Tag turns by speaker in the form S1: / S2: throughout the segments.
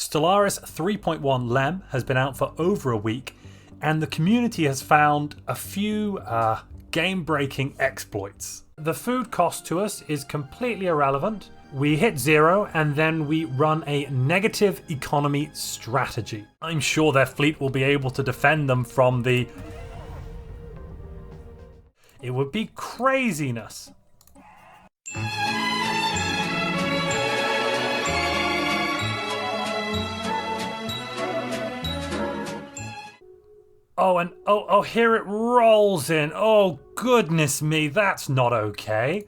S1: Stellaris 3.1 LEM has been out for over a week, and the community has found a few game-breaking exploits. The food cost to us is completely irrelevant. We hit 0 and then we run a negative economy strategy. I'm sure their fleet will be able to defend them from the... It would be craziness. Oh, and here it rolls in. Oh, goodness me, that's not okay.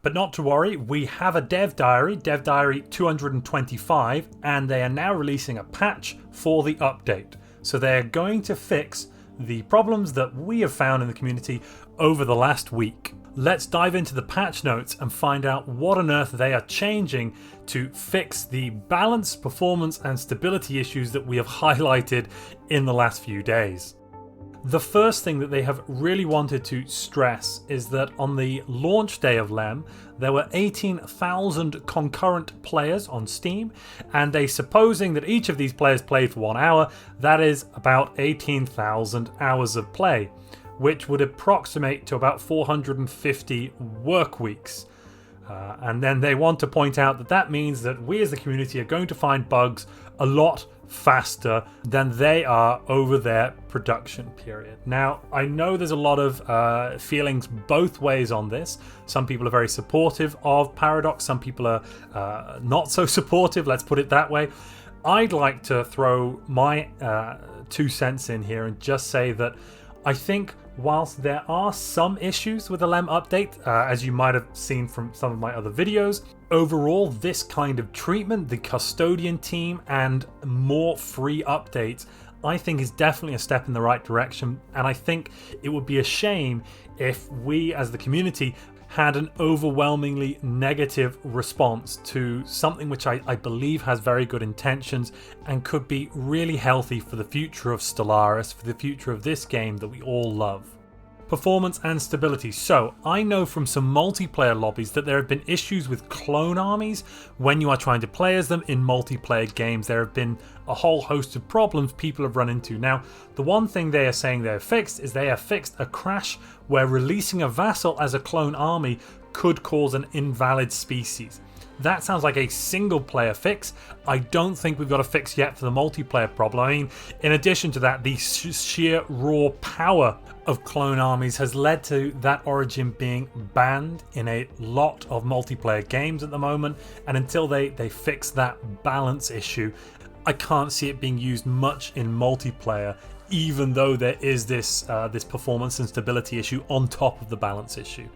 S1: But not to worry, we have a dev diary 225, and they are now releasing a patch for the update. So they're going to fix the problems that we have found in the community over the last week. Let's dive into the patch notes and find out what on earth they are changing to fix the balance, performance, and stability issues that we have highlighted in the last few days. The first thing that they have really wanted to stress is that on the launch day of LEM, there were 18,000 concurrent players on Steam, and they supposing that each of these players played for 1 hour, that is about 18,000 hours of play, which would approximate to about 450 work weeks. And then they want to point out that that means that we as the community are going to find bugs a lot faster than they are over their production period. Now, I know there's a lot of feelings both ways on this. Some people are very supportive of Paradox, some people are not so supportive, let's put it that way. I'd like to throw my 2 cents in here and just say that I think whilst there are some issues with the LEM update, as you might have seen from some of my other videos, overall this kind of treatment, the custodian team and more free updates, I think is definitely a step in the right direction, and I think it would be a shame if we as the community had an overwhelmingly negative response to something which I believe has very good intentions and could be really healthy for the future of Stellaris, for the future of this game that we all love. Performance and stability. So I know from some multiplayer lobbies that there have been issues with clone armies when you are trying to play as them in multiplayer games. There have been a whole host of problems people have run into. Now, the one thing they are saying they have fixed is they have fixed a crash where releasing a vassal as a clone army could cause an invalid species. That sounds like a single player fix. I don't think we've got a fix yet for the multiplayer problem. I mean, in addition to that, the sheer raw power of clone armies has led to that origin being banned in a lot of multiplayer games at the moment, and until they fix that balance issue, I can't see it being used much in multiplayer, even though there is this performance and stability issue on top of the balance issue.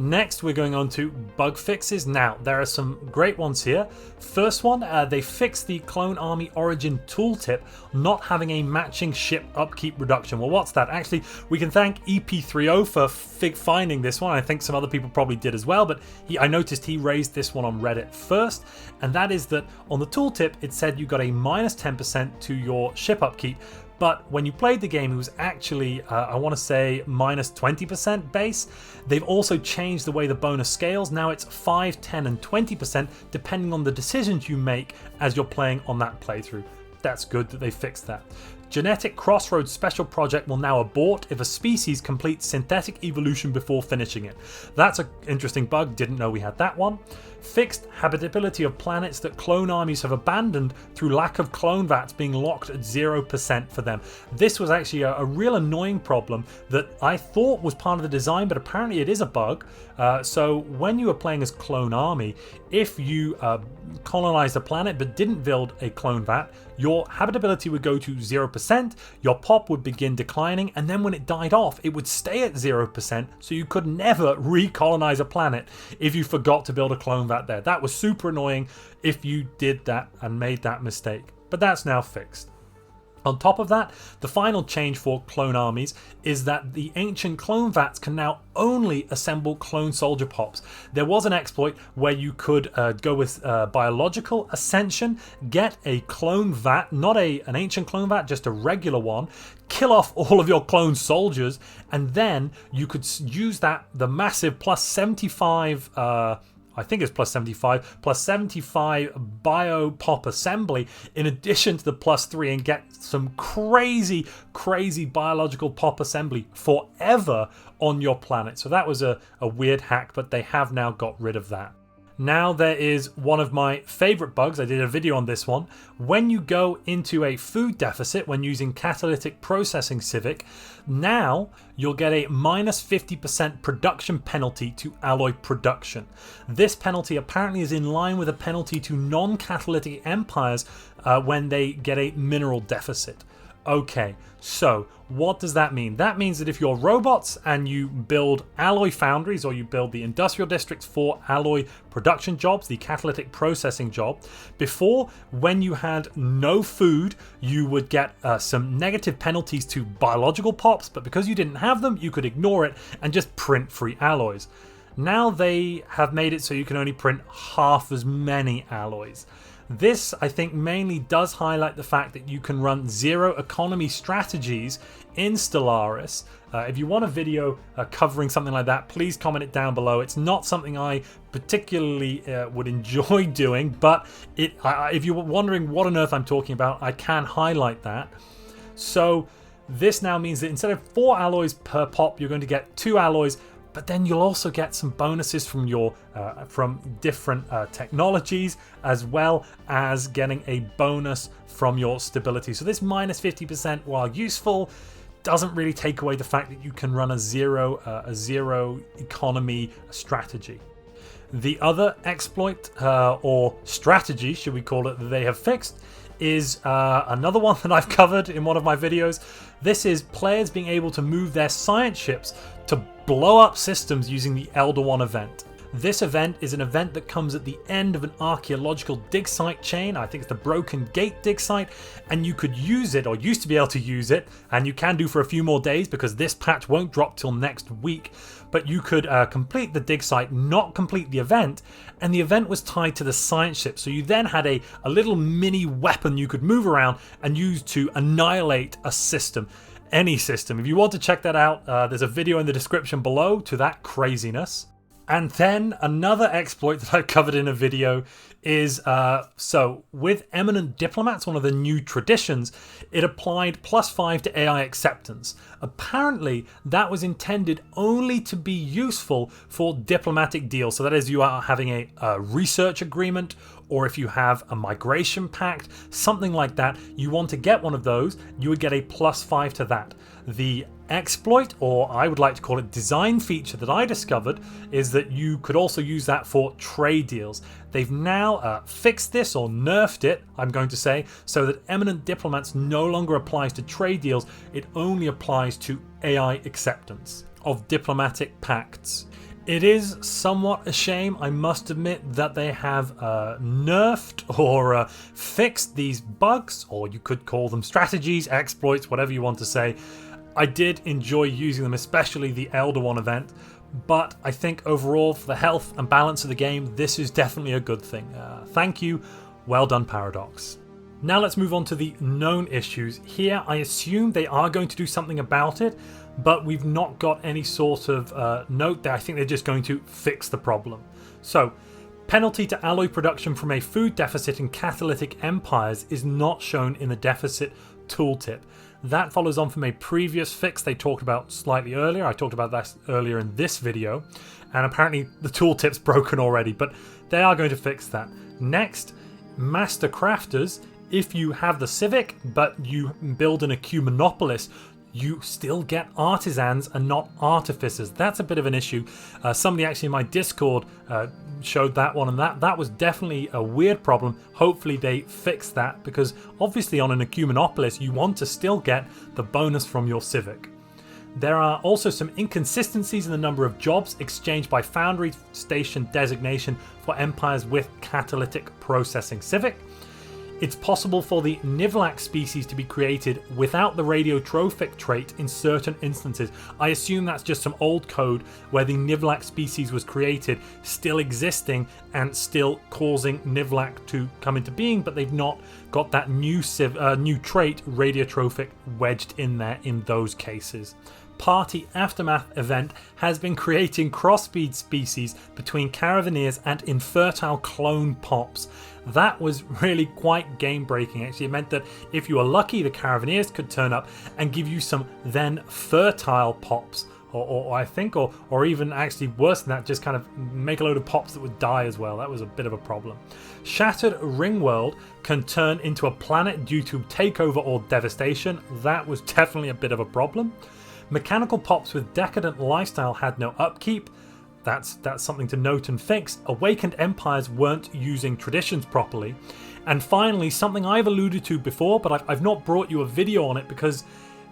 S1: Next, we're going on to bug fixes. Now, there are some great ones here. First one, they fixed the Clone Army Origin tooltip not having a matching ship upkeep reduction. Well, what's that? Actually, we can thank EP30 for finding this one. I think some other people probably did as well, but I noticed he raised this one on Reddit first, and that is that on the tooltip, it said you got a minus 10% to your ship upkeep, but when you played the game, it was actually, I want to say, minus 20% base. They've also changed the way the bonus scales. Now it's 5, 10, and 20%, depending on the decisions you make as you're playing on that playthrough. That's good that they fixed that. Genetic Crossroads Special Project will now abort if a species completes synthetic evolution before finishing it. That's an interesting bug, didn't know we had that one. Fixed habitability of planets that clone armies have abandoned through lack of clone vats being locked at 0% for them. This was actually a real annoying problem that I thought was part of the design, but apparently it is a bug. So when you are playing as clone army, if you colonized a planet but didn't build a clone vat, your habitability would go to 0%, your pop would begin declining, and then when it died off, it would stay at 0%, so you could never recolonize a planet if you forgot to build a clone vat there. That was super annoying if you did that and made that mistake, but that's now fixed. On top of that, the final change for clone armies is that the ancient clone vats can now only assemble clone soldier pops. There was an exploit where you could go with biological ascension, get a clone vat, not an ancient clone vat, just a regular one, kill off all of your clone soldiers, and then you could use the massive plus 75 I think it's plus 75, plus 75 bio pop assembly, in addition to the plus 3, and get some crazy biological pop assembly forever on your planet. So that was a weird hack, but they have now got rid of that. Now there is one of my favorite bugs. I did a video on this one. When you go into a food deficit when using catalytic processing civic, now you'll get a minus 50% production penalty to alloy production. This penalty apparently is in line with a penalty to non-catalytic empires when they get a mineral deficit. Okay, so what does that mean? That means that if you're robots and you build alloy foundries, or you build the industrial districts for alloy production jobs, the catalytic processing job, before, when you had no food, you would get some negative penalties to biological pops, but because you didn't have them, you could ignore it and just print free alloys. Now they have made it so you can only print half as many alloys. This, I think, mainly does highlight the fact that you can run zero economy strategies in Stellaris. If you want a video covering something like that, please comment it down below. It's not something I particularly would enjoy doing, but if you're wondering what on earth I'm talking about, I can highlight that. So this now means that instead of 4 alloys per pop, you're going to get 2 alloys, but then you'll also get some bonuses from your from different technologies, as well as getting a bonus from your stability. So this minus 50%, while useful, doesn't really take away the fact that you can run a zero economy strategy. The other exploit or strategy, should we call it, that they have fixed is another one that I've covered in one of my videos. This is players being able to move their science ships to blow up systems using the Elder One event. This event is an event that comes at the end of an archaeological dig site chain. I think it's the Broken Gate dig site, and you could use it, or used to be able to use it, and you can do for a few more days because this patch won't drop till next week. But you could complete the dig site, not complete the event, and the event was tied to the science ship. So you then had a little mini weapon you could move around and use to annihilate a system. Any system. If you want to check that out, there's a video in the description below to that craziness. And then another exploit that I've covered in a video is, so with Eminent Diplomats, one of the new traditions, it applied +5 to AI acceptance. Apparently, that was intended only to be useful for diplomatic deals. So that is, you are having a research agreement, or if you have a migration pact, something like that, you want to get one of those, you would get a +5 to that. The exploit, or I would like to call it design feature, that I discovered is that you could also use that for trade deals. They've now fixed this, or nerfed it, I'm going to say, so that Eminent Diplomats no longer applies to trade deals. It only applies to AI acceptance of diplomatic pacts. It is somewhat a shame, I must admit, that they have nerfed or fixed these bugs, or you could call them strategies, exploits, whatever you want to say. I did enjoy using them, especially the Elder One event, but I think overall, for the health and balance of the game, this is definitely a good thing. Thank you. Well done, Paradox. Now let's move on to the known issues. Here, I assume they are going to do something about it, but we've not got any sort of note there. I think they're just going to fix the problem. So, penalty to alloy production from a food deficit in catalytic empires is not shown in the deficit tooltip. That follows on from a previous fix they talked about slightly earlier. I talked about that earlier in this video, and apparently the tooltip's broken already, but they are going to fix that. Next, Master Crafters. If you have the Civic, but you build an Ecumenopolis, you still get artisans and not artificers. That's a bit of an issue. Somebody actually in my Discord showed that one, and that was definitely a weird problem. Hopefully they fix that, because obviously on an Ecumenopolis you want to still get the bonus from your Civic. There are also some inconsistencies in the number of jobs exchanged by Foundry Station designation for empires with catalytic processing Civic. It's possible for the Nivlac species to be created without the radiotrophic trait in certain instances. I assume that's just some old code where the Nivlac species was created, still existing and still causing Nivlac to come into being, but they've not got that new trait, radiotrophic, wedged in there in those cases. Party Aftermath event has been creating crossbreed species between Caravaneers and infertile clone pops. That was really quite game breaking actually. It meant that if you were lucky, the Caravaneers could turn up and give you some then fertile pops. Or even actually worse than that, just kind of make a load of pops that would die as well. That was a bit of a problem. Shattered Ringworld can turn into a planet due to takeover or devastation. That was definitely a bit of a problem. Mechanical pops with decadent lifestyle had no upkeep. That's something to note and fix. Awakened empires weren't using traditions properly. And finally, something I've alluded to before, but I've not brought you a video on it because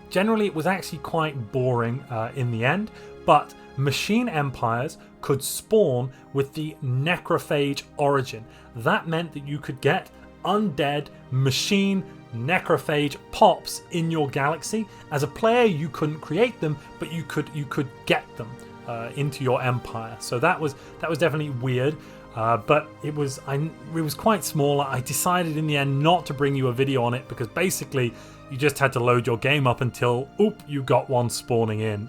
S1: generally it was actually quite boring in the end, but machine empires could spawn with the necrophage origin. That meant that you could get undead machine necrophage pops in your galaxy. As a player you couldn't create them, but you could get them into your empire. So that was definitely weird. But it was quite small. I decided in the end not to bring you a video on it because basically you just had to load your game up until you got one spawning in.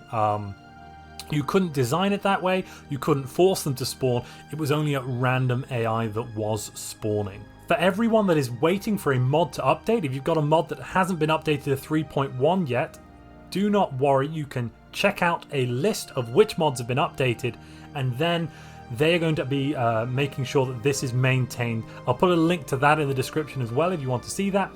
S1: You couldn't design it that way. You couldn't force them to spawn. It was only a random AI that was spawning. For everyone that is waiting for a mod to update, if you've got a mod that hasn't been updated to 3.1 yet, do not worry. You can check out a list of which mods have been updated, and then they're going to be making sure that this is maintained. I'll put a link to that in the description as well if you want to see that.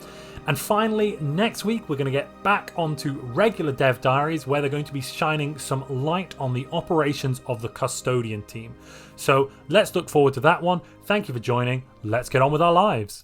S1: And finally, next week we're going to get back onto regular dev diaries where they're going to be shining some light on the operations of the custodian team. So let's look forward to that one. Thank you for joining. Let's get on with our lives.